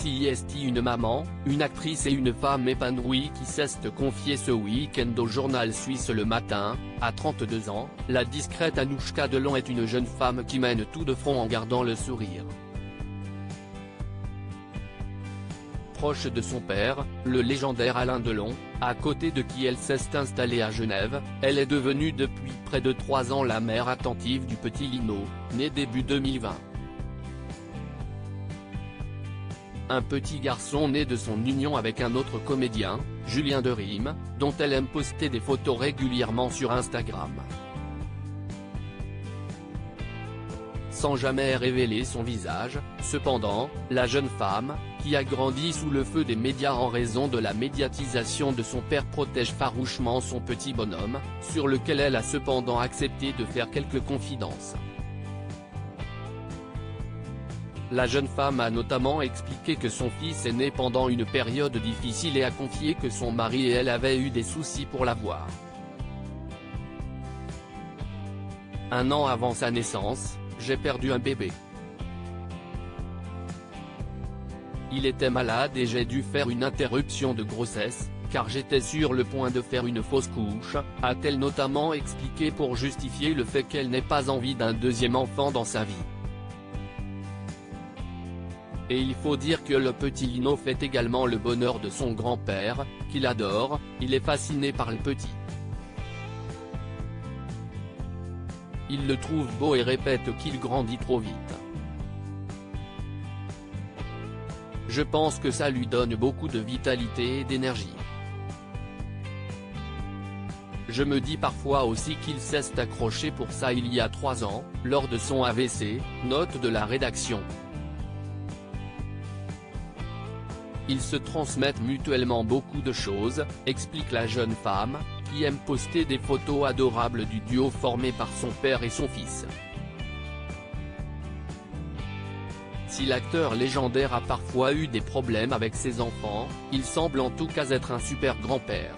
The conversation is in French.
Si est une maman, une actrice et une femme épanouie qui s'est confiée ce week-end au journal suisse Le Matin. À 32 ans, la discrète Anouchka Delon est une jeune femme qui mène tout de front en gardant le sourire. Proche de son père, le légendaire Alain Delon, à côté de qui elle s'est installée à Genève, elle est devenue depuis près de 3 ans la mère attentive du petit Lino, né début 2020. Un petit garçon né de son union avec un autre comédien, Julien Derime, dont elle aime poster des photos régulièrement sur Instagram. Sans jamais révéler son visage, cependant, la jeune femme, qui a grandi sous le feu des médias en raison de la médiatisation de son père, protège farouchement son petit bonhomme, sur lequel elle a cependant accepté de faire quelques confidences. La jeune femme a notamment expliqué que son fils est né pendant une période difficile et a confié que son mari et elle avaient eu des soucis pour l'avoir. Un an avant sa naissance, j'ai perdu un bébé. Il était malade et j'ai dû faire une interruption de grossesse, car j'étais sur le point de faire une fausse couche, a-t-elle notamment expliqué pour justifier le fait qu'elle n'ait pas envie d'un deuxième enfant dans sa vie. Et il faut dire que le petit Lino fait également le bonheur de son grand-père, qu'il adore, il est fasciné par le petit. Il le trouve beau et répète qu'il grandit trop vite. Je pense que ça lui donne beaucoup de vitalité et d'énergie. Je me dis parfois aussi qu'il s'est accroché pour ça il y a 3 ans, lors de son AVC, note de la rédaction. Ils se transmettent mutuellement beaucoup de choses, explique la jeune femme, qui aime poster des photos adorables du duo formé par son père et son fils. Si l'acteur légendaire a parfois eu des problèmes avec ses enfants, il semble en tout cas être un super grand-père.